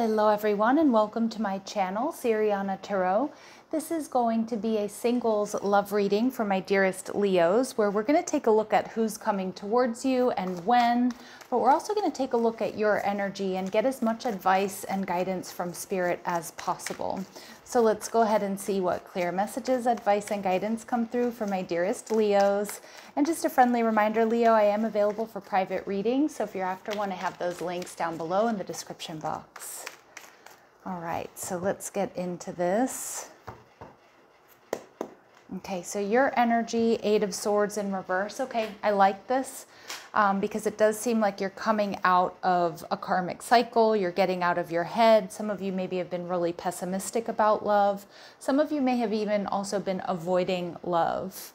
Hello everyone and welcome to my channel, Siriana Tarot. This is going to be a singles love reading for my dearest Leos, where we're going to take a look at who's coming towards you and when, but we're also going to take a look at your energy and get as much advice and guidance from Spirit as possible. So let's go ahead and see what clear messages, advice, and guidance come through for my dearest Leos. And just a friendly reminder, Leo, I am available for private readings, so if you're after one, I have those links down below in the description box. All right, so let's get into this. Okay, so your energy, Eight of Swords in reverse. Okay, I like this because it does seem like you're coming out of a karmic cycle. You're getting out of your head. Some of you maybe have been really pessimistic about love. Some of you may have even also been avoiding love.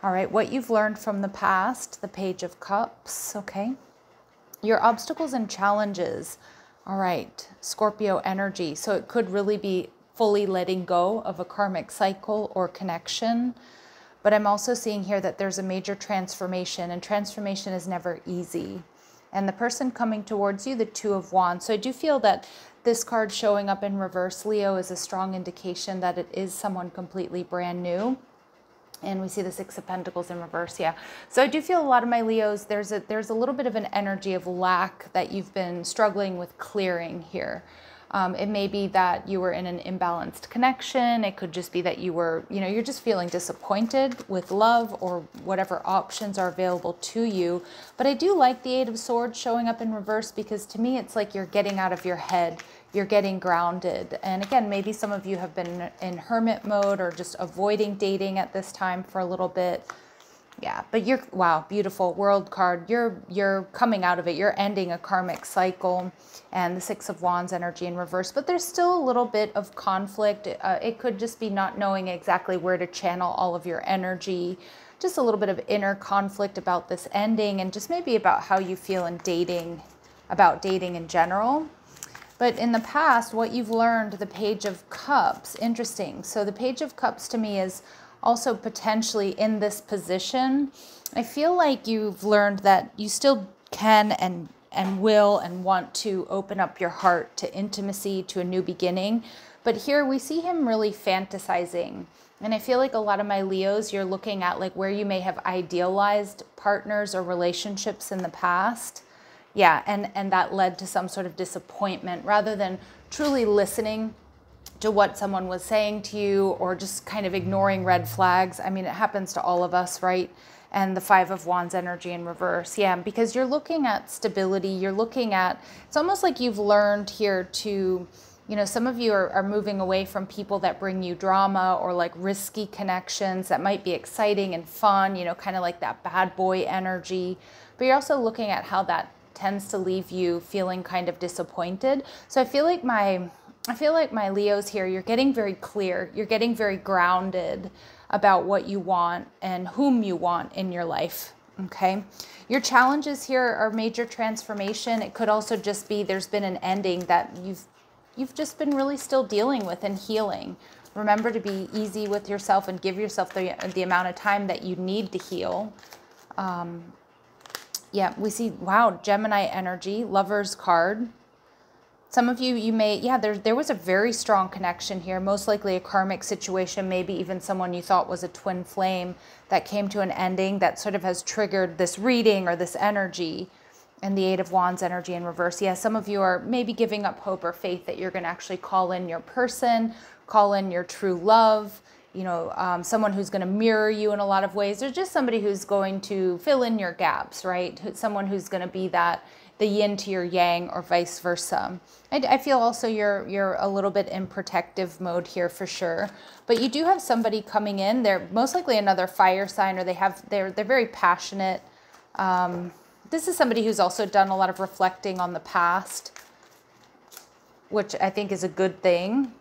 All right, what you've learned from the past, the Page of Cups, okay? Your obstacles and challenges. All right, Scorpio energy. So it could really be fully letting go of a karmic cycle or connection. But I'm also seeing here that there's a major transformation, and transformation is never easy. And the person coming towards you, the Two of Wands. So I do feel that this card showing up in reverse, Leo, is a strong indication that it is someone completely brand new. And we see the Six of Pentacles in reverse, yeah. So I do feel a lot of my Leos, there's a little bit of an energy of lack that you've been struggling with clearing here. It may be that you were in an imbalanced connection. It could just be that you were, you're just feeling disappointed with love or whatever options are available to you. But I do like the Eight of Swords showing up in reverse because to me, it's like you're getting out of your head. You're getting grounded. And again, maybe some of you have been in hermit mode or just avoiding dating at this time for a little bit. Yeah, but you're, wow, beautiful World card. You're coming out of it. You're ending a karmic cycle, and the Six of Wands energy in reverse. But there's still a little bit of conflict. It could just be not knowing exactly where to channel all of your energy. Just a little bit of inner conflict about this ending, and just maybe about how you feel in dating, about dating in general. But in the past, what you've learned, the Page of Cups, interesting. So the Page of Cups to me is also potentially in this position. I feel like you've learned that you still can and will and want to open up your heart to intimacy, to a new beginning. But here we see him really fantasizing. And I feel like a lot of my Leos, you're looking at like where you may have idealized partners or relationships in the past. Yeah, and that led to some sort of disappointment rather than truly listening to what someone was saying to you, or just kind of ignoring red flags. I mean, it happens to all of us, right? And the Five of Wands energy in reverse. Yeah, because you're looking at stability. You're looking at, it's almost like you've learned here to, some of you are moving away from people that bring you drama or like risky connections that might be exciting and fun, kind of like that bad boy energy. But you're also looking at how that tends to leave you feeling kind of disappointed. So I feel like my Leos here, you're getting very clear. You're getting very grounded about what you want and whom you want in your life, okay? Your challenges here are major transformation. It could also just be there's been an ending that you've just been really still dealing with and healing. Remember to be easy with yourself and give yourself the amount of time that you need to heal. Yeah, we see, wow, Gemini energy, Lover's card. Some of you may, yeah, there was a very strong connection here, most likely a karmic situation, maybe even someone you thought was a twin flame that came to an ending that sort of has triggered this reading or this energy, and the Eight of Wands energy in reverse. Yeah, some of you are maybe giving up hope or faith that you're going to actually call in your person, call in your true love, someone who's going to mirror you in a lot of ways. There's just somebody who's going to fill in your gaps, right? Someone who's going to be the yin to your yang, or vice versa. I feel also you're a little bit in protective mode here for sure. But you do have somebody coming in. They're most likely another fire sign, or they're very passionate. This is somebody who's also done a lot of reflecting on the past, which I think is a good thing.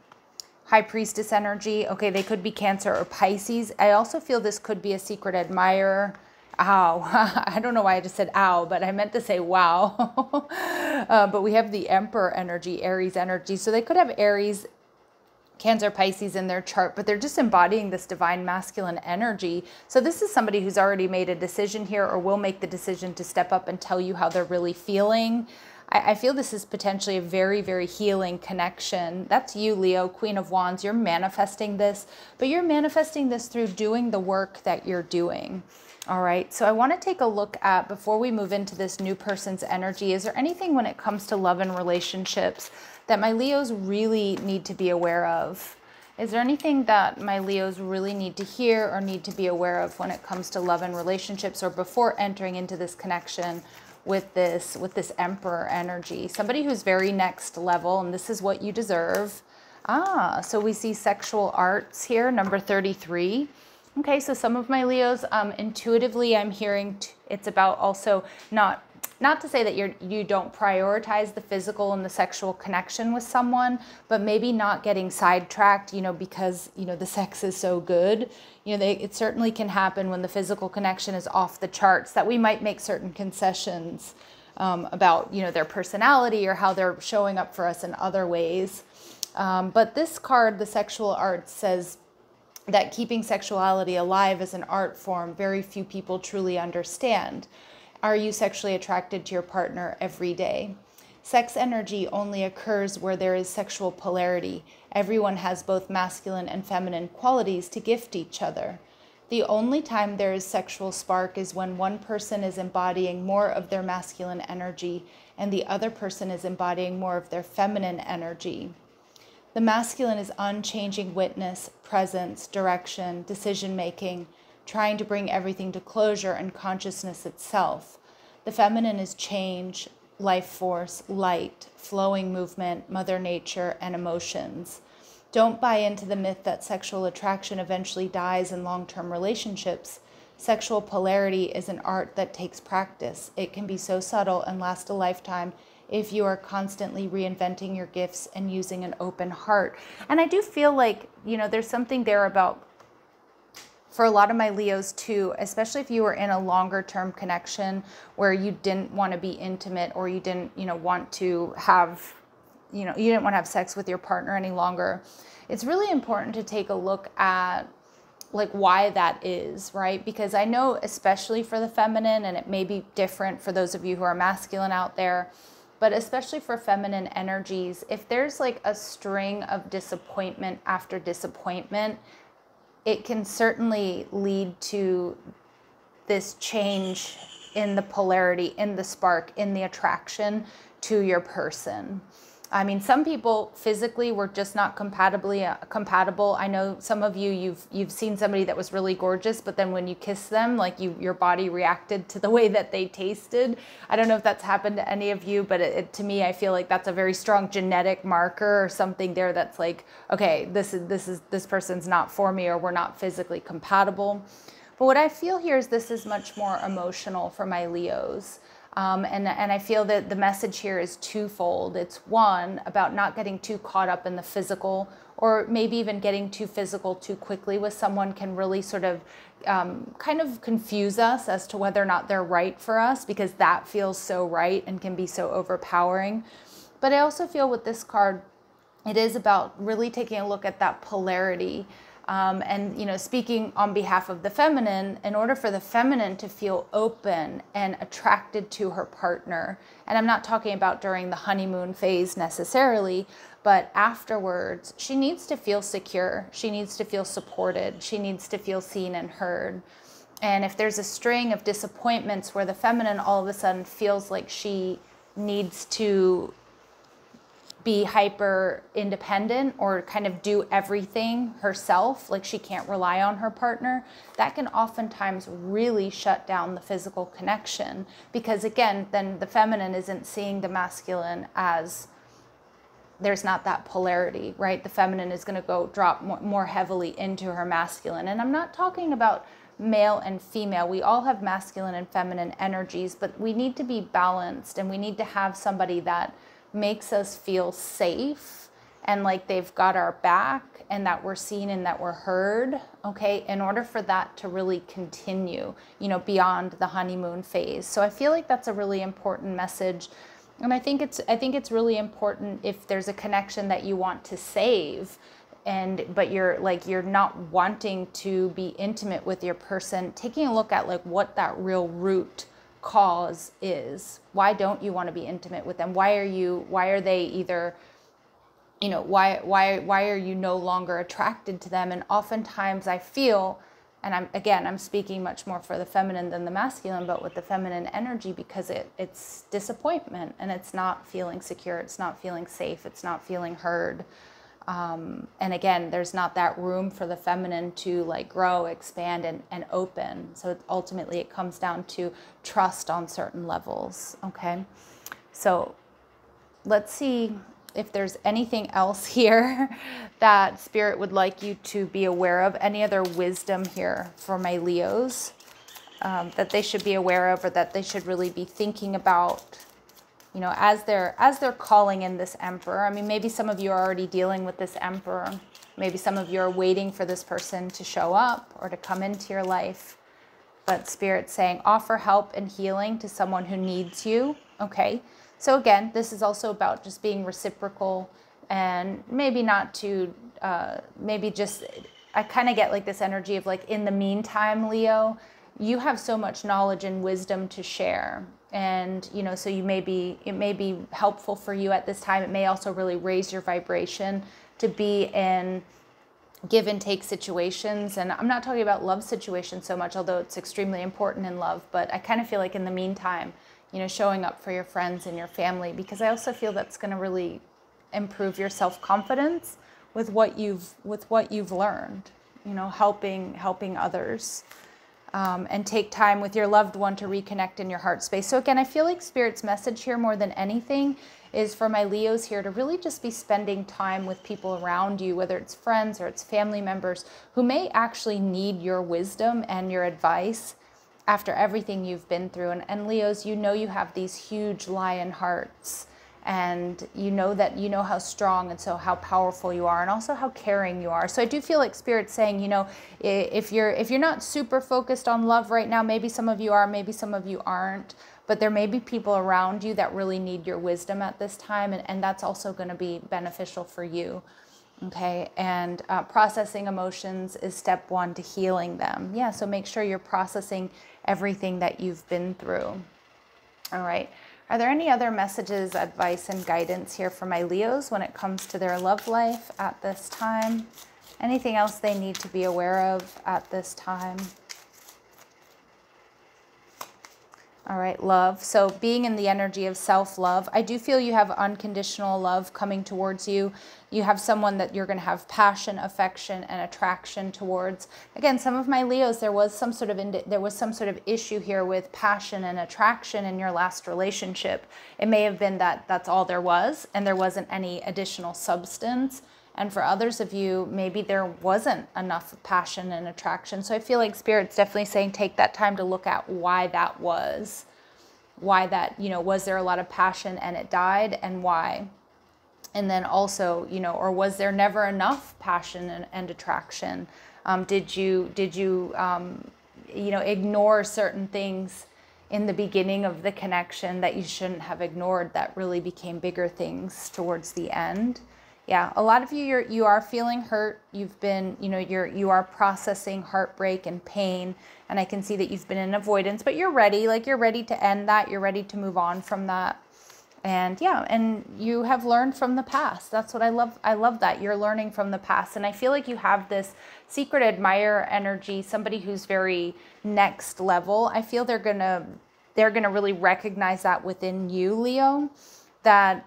High Priestess energy. Okay, they could be Cancer or Pisces. I also feel this could be a secret admirer. Ow. I don't know why I just said ow, but I meant to say wow. But we have the Emperor energy, Aries energy. So they could have Aries, Cancer, Pisces in their chart, but they're just embodying this divine masculine energy. So this is somebody who's already made a decision here, or will make the decision to step up and tell you how they're really feeling. I feel this is potentially a very, very healing connection. That's you, Leo, Queen of Wands. You're manifesting this, but you're manifesting this through doing the work that you're doing. All right, so I want to take a look at, before we move into this new person's energy, is there anything when it comes to love and relationships that my Leos really need to be aware of? Is there anything that my Leos really need to hear or need to be aware of when it comes to love and relationships, or before entering into this connection with this Emperor energy? Somebody who's very next level, and this is what you deserve. So we see sexual arts here, number 33. Okay, so some of my Leos, intuitively, I'm hearing it's about also not to say that you don't prioritize the physical and the sexual connection with someone, but maybe not getting sidetracked, because, the sex is so good. It certainly can happen when the physical connection is off the charts, that we might make certain concessions about, their personality or how they're showing up for us in other ways. But this card, the sexual arts, says that keeping sexuality alive as an art form, very few people truly understand. Are you sexually attracted to your partner every day? Sex energy only occurs where there is sexual polarity. Everyone has both masculine and feminine qualities to gift each other. The only time there is sexual spark is when one person is embodying more of their masculine energy and the other person is embodying more of their feminine energy. The masculine is unchanging witness, presence, direction, decision-making, trying to bring everything to closure and consciousness itself. The feminine is change, life force, light, flowing movement, Mother Nature, and emotions. Don't buy into the myth that sexual attraction eventually dies in long-term relationships. Sexual polarity is an art that takes practice. It can be so subtle and last a lifetime if you are constantly reinventing your gifts and using an open heart. And I do feel like, there's something there about, for a lot of my Leos too, especially if you were in a longer term connection where you didn't want to be intimate, or you didn't, want to have, you didn't want to have sex with your partner any longer. It's really important to take a look at why that is, right? Because I know, especially for the feminine, and it may be different for those of you who are masculine out there, but especially for feminine energies, if there's a string of disappointment after disappointment, it can certainly lead to this change in the polarity, in the spark, in the attraction to your person. I mean, some people physically were just not compatible. I know some of you, you've seen somebody that was really gorgeous, but then when you kiss them, your body reacted to the way that they tasted. I don't know if that's happened to any of you, but to me, I feel like that's a very strong genetic marker or something there that's okay, this person's not for me, or we're not physically compatible. But what I feel here is this is much more emotional for my Leos. And I feel that the message here is twofold. It's one, about not getting too caught up in the physical, or maybe even getting too physical too quickly with someone can really sort of kind of confuse us as to whether or not they're right for us, because that feels so right and can be so overpowering. But I also feel with this card, it is about really taking a look at that polarity. And, speaking on behalf of the feminine, in order for the feminine to feel open and attracted to her partner, and I'm not talking about during the honeymoon phase necessarily, but afterwards, she needs to feel secure. She needs to feel supported. She needs to feel seen and heard. And if there's a string of disappointments where the feminine all of a sudden feels like she needs to be hyper independent or kind of do everything herself, she can't rely on her partner, that can oftentimes really shut down the physical connection, because again, then the feminine isn't seeing the masculine as, there's not that polarity, right? The feminine is going to drop more heavily into her masculine. And I'm not talking about male and female. We all have masculine and feminine energies, but we need to be balanced, and we need to have somebody that makes us feel safe and they've got our back, and that we're seen and that we're heard, okay, in order for that to really continue, beyond the honeymoon phase. So I feel like that's a really important message. And I think it's really important if there's a connection that you want to save, but you're not wanting to be intimate with your person, taking a look at what that real root cause is. Why don't you want to be intimate with them? Why are they either, you know, why are you no longer attracted to them? And oftentimes I feel, and I'm speaking much more for the feminine than the masculine, but with the feminine energy, because it's disappointment, and it's not feeling secure, it's not feeling safe, it's not feeling heard. And again, there's not that room for the feminine to like grow, expand, and open. So ultimately it comes down to trust on certain levels. Okay. So let's see if there's anything else here that Spirit would like you to be aware of. Any other wisdom here for my Leos that they should be aware of, or that they should really be thinking about, you know, as they're calling in this Emperor. I mean, maybe some of you are already dealing with this Emperor. Maybe some of you are waiting for this person to show up or to come into your life. But Spirit's saying, offer help and healing to someone who needs you. Okay. So again, this is also about just being reciprocal, and maybe not to, maybe just, I kind of get like this energy of like, in the meantime, Leo, you have so much knowledge and wisdom to share. And, you know, so it may be helpful for you at this time. It may also really raise your vibration to be in give and take situations. And I'm not talking about love situations so much, although it's extremely important in love, but I kind of feel like in the meantime, you know, showing up for your friends and your family, because I also feel that's going to really improve your self-confidence with what you've learned, you know, helping others, and take time with your loved one to reconnect in your heart space. So again, I feel like Spirit's message here more than anything is for my Leos here to really just be spending time with people around you, whether it's friends or it's family members who may actually need your wisdom and your advice after everything you've been through. And Leos, you know, you have these huge lion hearts, and you know that, you know how strong and so how powerful you are, and also how caring you are. So I do feel like Spirit's saying, you know, if you're not super focused on love right now, maybe some of you are, maybe some of you aren't, but there may be people around you that really need your wisdom at this time, and that's also going to be beneficial for you. Okay, and processing emotions is step one to healing them. Yeah, so make sure you're processing everything that you've been through. All right. Are there any other messages, advice, and guidance here for my Leos when it comes to their love life at this time? Anything else they need to be aware of at this time? All right, love. So being in the energy of self-love, I do feel you have unconditional love coming towards you. You have someone that you're going to have passion, affection, and attraction towards. Again, some of my Leos, there was some sort of issue here with passion and attraction in your last relationship. It may have been that that's all there was, and there wasn't any additional substance. And for others of you, maybe there wasn't enough passion and attraction. So I feel like Spirit's definitely saying take that time to look at why that was. Why that, you know, was there a lot of passion and it died, and why? And then also, you know, or was there never enough passion and attraction? Did you you know, ignore certain things in the beginning of the connection that you shouldn't have ignored that really became bigger things towards the end? Yeah, a lot of you are feeling hurt. You've been, you know, you are processing heartbreak and pain, and I can see that you've been in avoidance, but you're ready. Like, you're ready to end that. You're ready to move on from that. And yeah, and you have learned from the past. That's what I love. I love that you're learning from the past. And I feel like you have this secret admirer energy, somebody who's very next level. I feel they're gonna really recognize that within you, Leo, that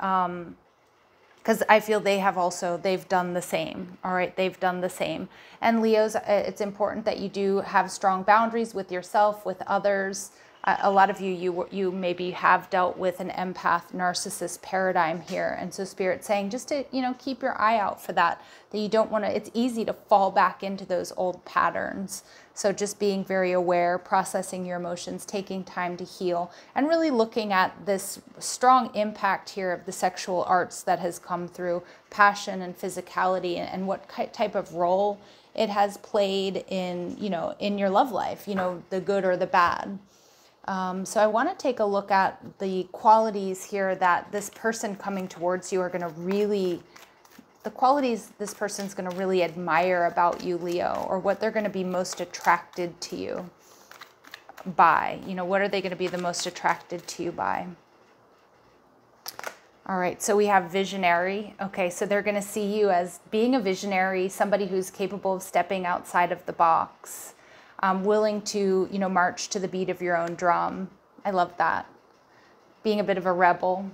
because I feel they've done the same. All right, they've done the same. And Leos, it's important that you do have strong boundaries with yourself, with others. A lot of you maybe have dealt with an empath narcissist paradigm here. And so Spirit's saying just to, you know, keep your eye out for that you don't want to, it's easy to fall back into those old patterns. So just being very aware, processing your emotions, taking time to heal, and really looking at this strong impact here of the sexual arts that has come through passion and physicality, and what type of role it has played in, you know, in your love life, you know, the good or the bad. So I want to take a look at the qualities here that this person coming towards you are going to really, the qualities this person's going to really admire about you, Leo, or what they're going to be most attracted to you. by? You know, what are they going to be the most attracted to you by? All right, so we have visionary. Okay, so they're going to see you as being a visionary, somebody who's capable of stepping outside of the box, willing to, you know, march to the beat of your own drum. I love that. Being a bit of a rebel.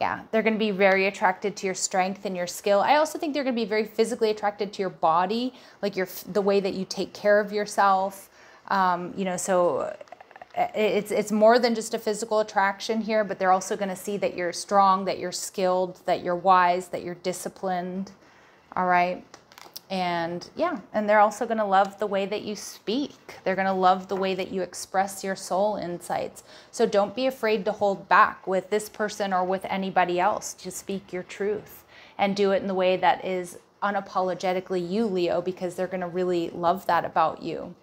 Yeah, they're going to be very attracted to your strength and your skill. I also think they're going to be very physically attracted to your body, like the way that you take care of yourself. You know, so it's more than just a physical attraction here, but they're also going to see that you're strong, that you're skilled, that you're wise, that you're disciplined. All right. And yeah, and they're also going to love the way that you speak. They're going to love the way that you express your soul insights. So don't be afraid to hold back with this person or with anybody else to speak your truth, and do it in the way that is unapologetically you, Leo, because they're going to really love that about you.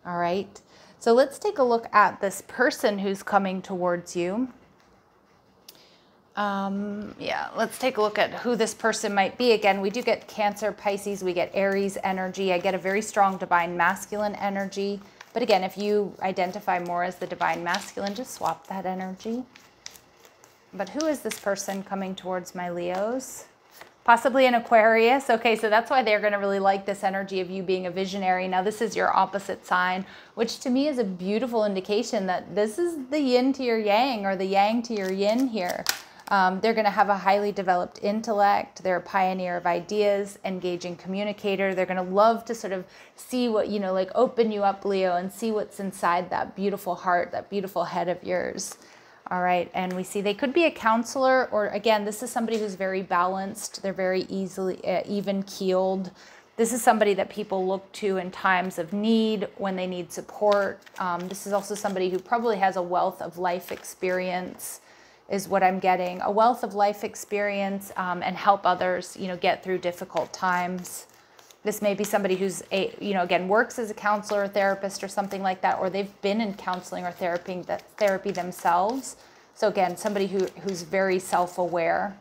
All right. So let's take a look at this person who's coming towards you. Yeah, let's take a look at who this person might be. Again, we do get Cancer, Pisces, we get Aries energy. I get a very strong divine masculine energy. But again, if you identify more as the divine masculine, just swap that energy. But who is this person coming towards my Leos? Possibly an Aquarius. Okay, so that's why they're going to really like this energy of you being a visionary. Now, this is your opposite sign, which to me is a beautiful indication that this is the yin to your yang, or the yang to your yin here. They're going to have a highly developed intellect. They're a pioneer of ideas, engaging communicator. They're going to love to sort of see what, you know, like open you up, Leo, and see what's inside that beautiful heart, that beautiful head of yours. All right, and we see they could be a counselor, or again, this is somebody who's very balanced. They're very easily even-keeled. This is somebody that people look to in times of need, when they need support. This is also somebody who probably has a wealth of life experience, is what I'm getting. A wealth of life experience, and help others, you know, get through difficult times. This may be somebody who's, you know, again, works as a counselor or therapist or something like that, or they've been in counseling or therapy themselves. So again, somebody who's very self-aware.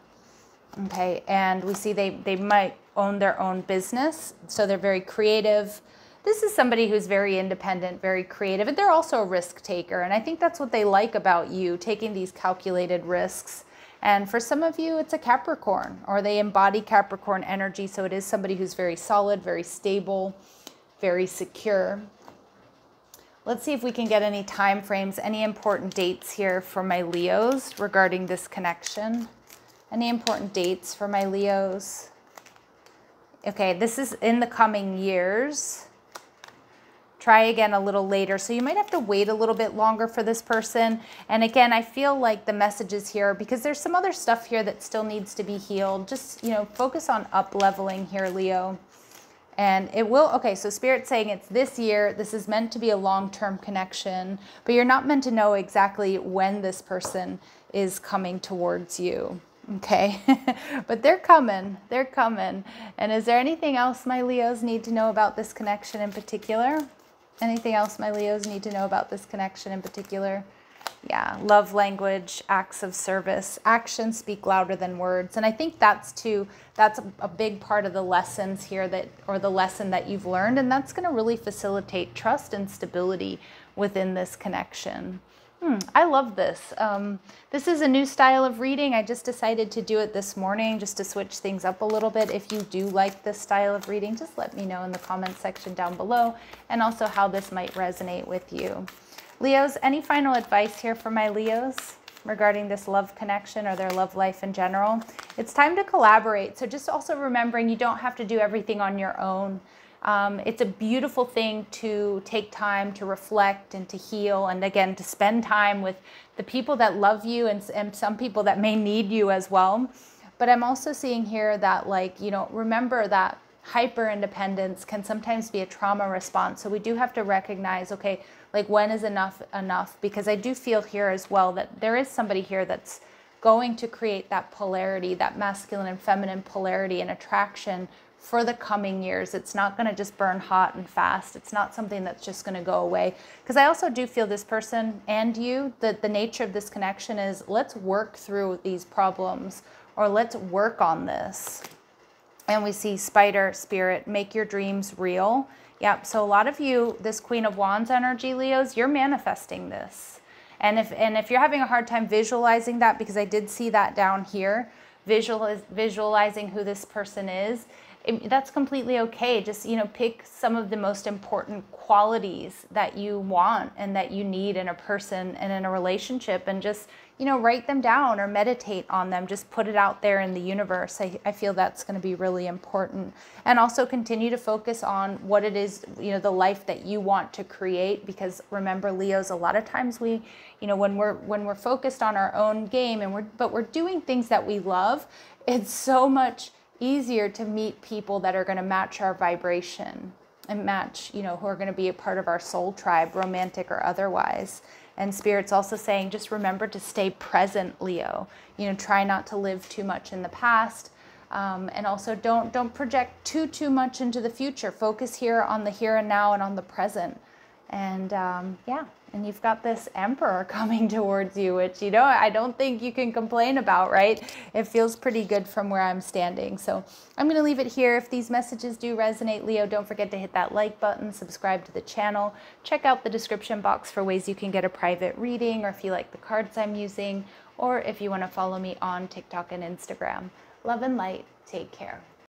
Okay, and we see they might own their own business, so they're very creative. This is somebody who's very independent, very creative, and they're also a risk taker. And I think that's what they like about you, taking these calculated risks. And for some of you, it's a Capricorn, or they embody Capricorn energy. So it is somebody who's very solid, very stable, very secure. Let's see if we can get any time frames, any important dates here for my Leos regarding this connection. Any important dates for my Leos? Okay, this is in the coming years. Try again a little later. So you might have to wait a little bit longer for this person. And again, I feel like the messages here, because there's some other stuff here that still needs to be healed. Just, you know, focus on up-leveling here, Leo. And it will, okay, so Spirit's saying it's this year. This is meant to be a long-term connection, but you're not meant to know exactly when this person is coming towards you. Okay, but they're coming. They're coming. And is there anything else my Leos need to know about this connection in particular? Anything else my Leos need to know about this connection in particular? Yeah, love language, acts of service, actions speak louder than words. And I think that's a big part of the lessons here or the lesson that you've learned. And that's going to really facilitate trust and stability within this connection. I love this. This is a new style of reading. I just decided to do it this morning just to switch things up a little bit. If you do like this style of reading, just let me know in the comment section down below, and also how this might resonate with you. Leos, any final advice here for my Leos regarding this love connection or their love life in general? It's time to collaborate. So just also remembering you don't have to do everything on your own. It's a beautiful thing to take time to reflect and to heal, and again, to spend time with the people that love you and some people that may need you as well. But I'm also seeing here that, like, you know, remember that hyper independence can sometimes be a trauma response. So we do have to recognize, okay, like, when is enough enough? Because I do feel here as well that there is somebody here that's going to create that polarity, that masculine and feminine polarity and attraction for the coming years. It's not going to just burn hot and fast. It's not something that's just going to go away. Because I also do feel this person and you, that the nature of this connection is, let's work through these problems, or let's work on this. And we see Spider, Spirit, make your dreams real. Yep, so a lot of you, this Queen of Wands energy, Leos, you're manifesting this. And if you're having a hard time visualizing that, because I did see that down here, visualizing who this person is, that's completely okay. Just, you know, pick some of the most important qualities that you want and that you need in a person and in a relationship, and just, you know, write them down or meditate on them. Just put it out there in the universe. I feel that's going to be really important. And also continue to focus on what it is, you know, the life that you want to create. Because remember, Leos, a lot of times we, you know, when we're focused on our own game and we're doing things that we love, it's so much easier to meet people that are going to match our vibration and match, you know, who are going to be a part of our soul tribe, romantic or otherwise. And Spirit's also saying, just remember to stay present, Leo. You know, try not to live too much in the past. And also don't project too much into the future. Focus here on the here and now and on the present. And yeah, and you've got this Emperor coming towards you, which, you know, I don't think you can complain about, right? It feels pretty good from where I'm standing. So I'm going to leave it here. If these messages do resonate, Leo, don't forget to hit that like button, subscribe to the channel, check out the description box for ways you can get a private reading, or if you like the cards I'm using, or if you want to follow me on TikTok and Instagram. Love and light. Take care.